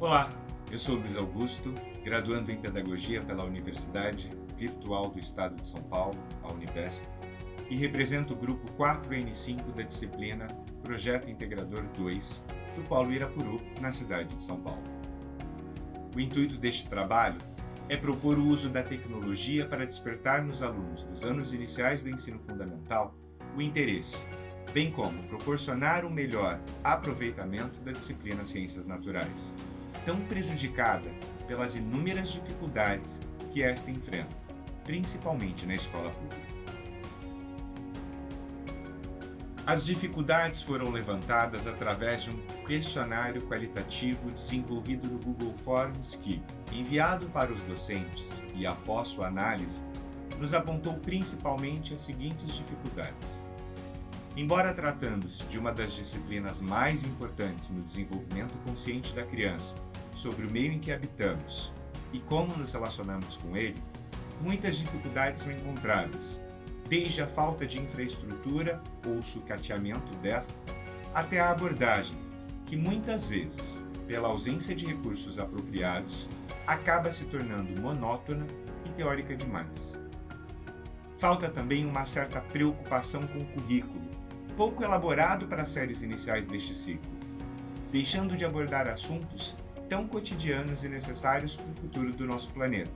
Olá, eu sou Luiz Augusto, graduando em Pedagogia pela Universidade Virtual do Estado de São Paulo, a Univesp, e represento o grupo 4N5 da disciplina Projeto Integrador 2 do Polo Irapuru, na cidade de São Paulo. O intuito deste trabalho é propor o uso da tecnologia para despertar nos alunos dos anos iniciais do ensino fundamental o interesse, bem como proporcionar um melhor aproveitamento da disciplina Ciências Naturais, tão prejudicada pelas inúmeras dificuldades que esta enfrenta, principalmente na escola pública. As dificuldades foram levantadas através de um questionário qualitativo desenvolvido no Google Forms que, enviado para os docentes e após sua análise, nos apontou principalmente as seguintes dificuldades. Embora tratando-se de uma das disciplinas mais importantes no desenvolvimento consciente da criança sobre o meio em que habitamos e como nos relacionamos com ele, muitas dificuldades são encontradas, desde a falta de infraestrutura ou o sucateamento desta, até a abordagem, que muitas vezes, pela ausência de recursos apropriados, acaba se tornando monótona e teórica demais. Falta também uma certa preocupação com o currículo, pouco elaborado para as séries iniciais deste ciclo, deixando de abordar assuntos tão cotidianos e necessários para o futuro do nosso planeta,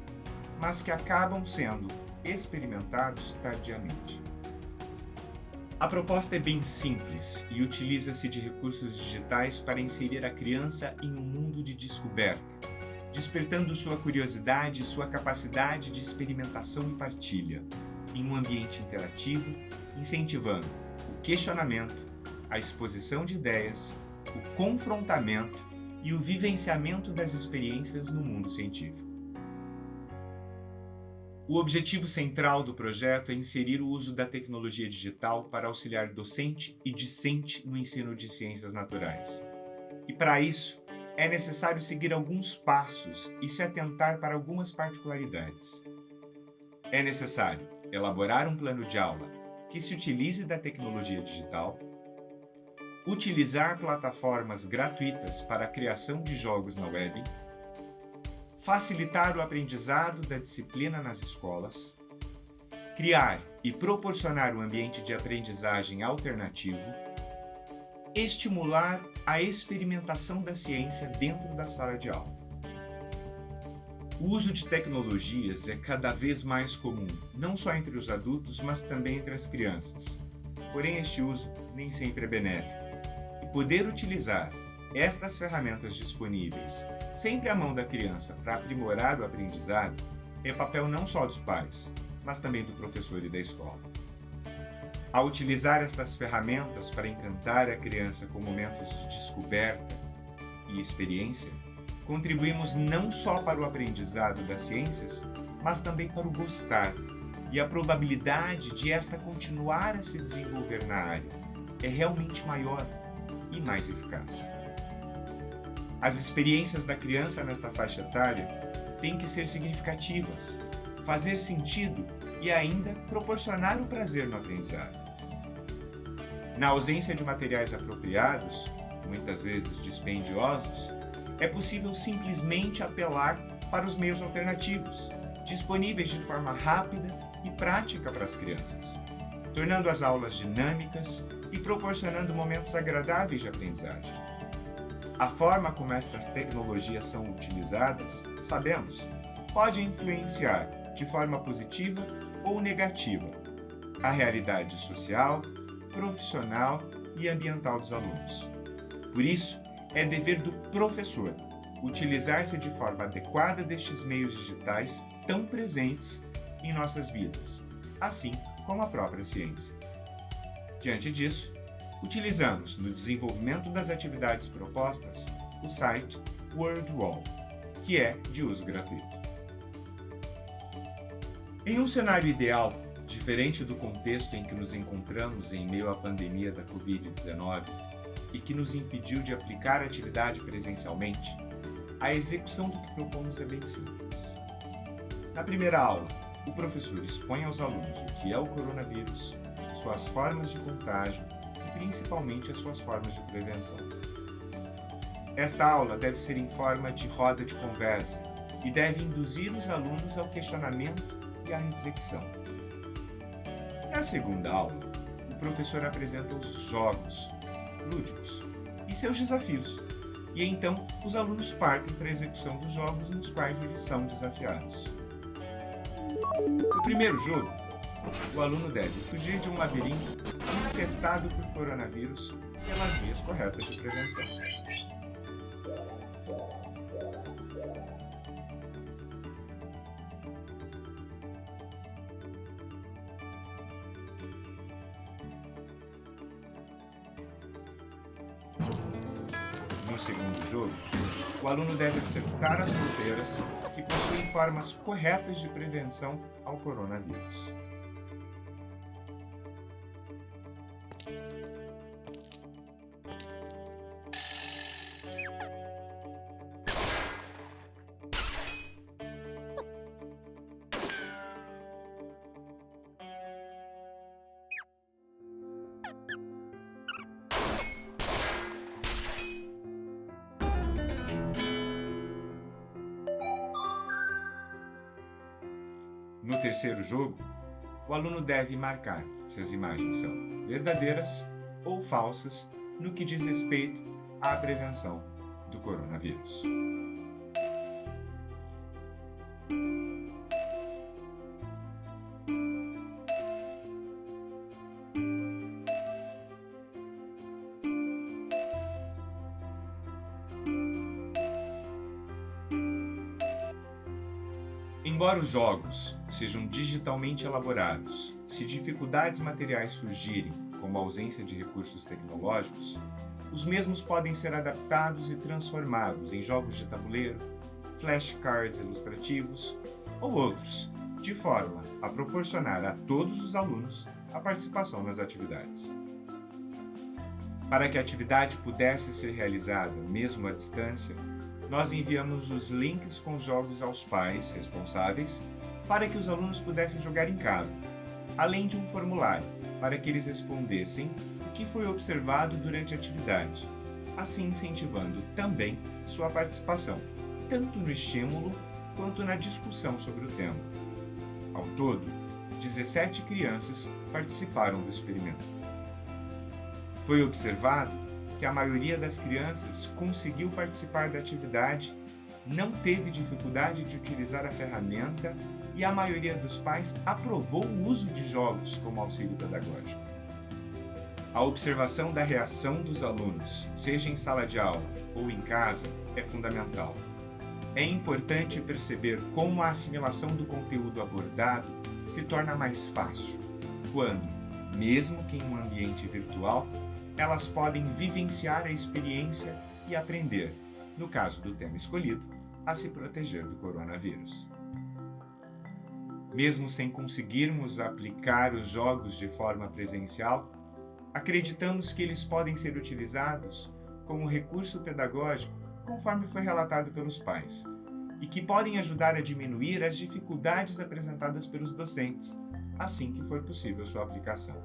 mas que acabam sendo experimentados tardiamente. A proposta é bem simples e utiliza-se de recursos digitais para inserir a criança em um mundo de descoberta, despertando sua curiosidade e sua capacidade de experimentação e partilha, em um ambiente interativo, incentivando o questionamento, a exposição de ideias, o confrontamento e o vivenciamento das experiências no mundo científico. O objetivo central do projeto é inserir o uso da tecnologia digital para auxiliar docente e discente no ensino de ciências naturais. E para isso, é necessário seguir alguns passos e se atentar para algumas particularidades. É necessário elaborar um plano de aula que se utilize da tecnologia digital, utilizar plataformas gratuitas para a criação de jogos na web, facilitar o aprendizado da disciplina nas escolas, criar e proporcionar um ambiente de aprendizagem alternativo, estimular a experimentação da ciência dentro da sala de aula. O uso de tecnologias é cada vez mais comum, não só entre os adultos, mas também entre as crianças. Porém, este uso nem sempre é benéfico. E poder utilizar estas ferramentas disponíveis sempre à mão da criança para aprimorar o aprendizado é papel não só dos pais, mas também do professor e da escola. Ao utilizar estas ferramentas para encantar a criança com momentos de descoberta e experiência, contribuímos não só para o aprendizado das ciências, mas também para o gostar, e a probabilidade de esta continuar a se desenvolver na área é realmente maior e mais eficaz. As experiências da criança nesta faixa etária têm que ser significativas, fazer sentido e ainda proporcionar o prazer no aprendizado. Na ausência de materiais apropriados, muitas vezes dispendiosos, é possível simplesmente apelar para os meios alternativos, disponíveis de forma rápida e prática para as crianças, tornando as aulas dinâmicas e proporcionando momentos agradáveis de aprendizagem. A forma como estas tecnologias são utilizadas, sabemos, pode influenciar de forma positiva ou negativa a realidade social, profissional e ambiental dos alunos. Por isso, é dever do professor utilizar-se de forma adequada destes meios digitais tão presentes em nossas vidas, assim como a própria ciência. Diante disso, utilizamos no desenvolvimento das atividades propostas o site WorldWall, que é de uso gratuito. Em um cenário ideal, diferente do contexto em que nos encontramos em meio à pandemia da Covid-19 e que nos impediu de aplicar a atividade presencialmente, a execução do que propomos é bem simples. Na primeira aula, o professor expõe aos alunos o que é o coronavírus, suas formas de contágio e principalmente as suas formas de prevenção. Esta aula deve ser em forma de roda de conversa e deve induzir os alunos ao questionamento e à reflexão. Na segunda aula, o professor apresenta os jogos lúdicos e seus desafios, e então os alunos partem para a execução dos jogos nos quais eles são desafiados. No primeiro jogo, o aluno deve fugir de um labirinto infestado por coronavírus pelas vias corretas de prevenção. No segundo jogo, o aluno deve acertar as fronteiras que possuem formas corretas de prevenção ao coronavírus. No terceiro jogo, o aluno deve marcar se as imagens são verdadeiras ou falsas no que diz respeito à prevenção do coronavírus. Embora os jogos sejam digitalmente elaborados, se dificuldades materiais surgirem, como a ausência de recursos tecnológicos, os mesmos podem ser adaptados e transformados em jogos de tabuleiro, flashcards ilustrativos ou outros, de forma a proporcionar a todos os alunos a participação nas atividades. Para que a atividade pudesse ser realizada mesmo à distância, nós enviamos os links com os jogos aos pais responsáveis para que os alunos pudessem jogar em casa, além de um formulário para que eles respondessem o que foi observado durante a atividade, assim incentivando também sua participação, tanto no estímulo quanto na discussão sobre o tema. Ao todo, 17 crianças participaram do experimento. Foi observado que a maioria das crianças conseguiu participar da atividade, não teve dificuldade de utilizar a ferramenta e a maioria dos pais aprovou o uso de jogos como auxílio pedagógico. A observação da reação dos alunos, seja em sala de aula ou em casa, é fundamental. É importante perceber como a assimilação do conteúdo abordado se torna mais fácil, quando, mesmo que em um ambiente virtual, elas podem vivenciar a experiência e aprender, no caso do tema escolhido, a se proteger do coronavírus. Mesmo sem conseguirmos aplicar os jogos de forma presencial, acreditamos que eles podem ser utilizados como recurso pedagógico, conforme foi relatado pelos pais, e que podem ajudar a diminuir as dificuldades apresentadas pelos docentes, assim que for possível sua aplicação.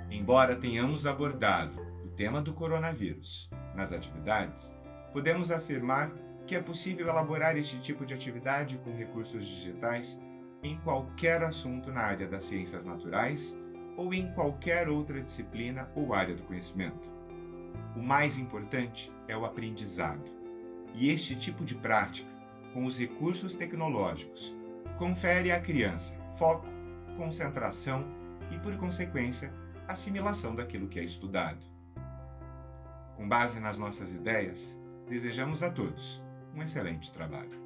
Embora tenhamos abordado o tema do coronavírus nas atividades, podemos afirmar que é possível elaborar este tipo de atividade com recursos digitais em qualquer assunto na área das ciências naturais ou em qualquer outra disciplina ou área do conhecimento. O mais importante é o aprendizado, e este tipo de prática, com os recursos tecnológicos, confere à criança foco, concentração e, por consequência, assimilação daquilo que é estudado. Com base nas nossas ideias, desejamos a todos um excelente trabalho.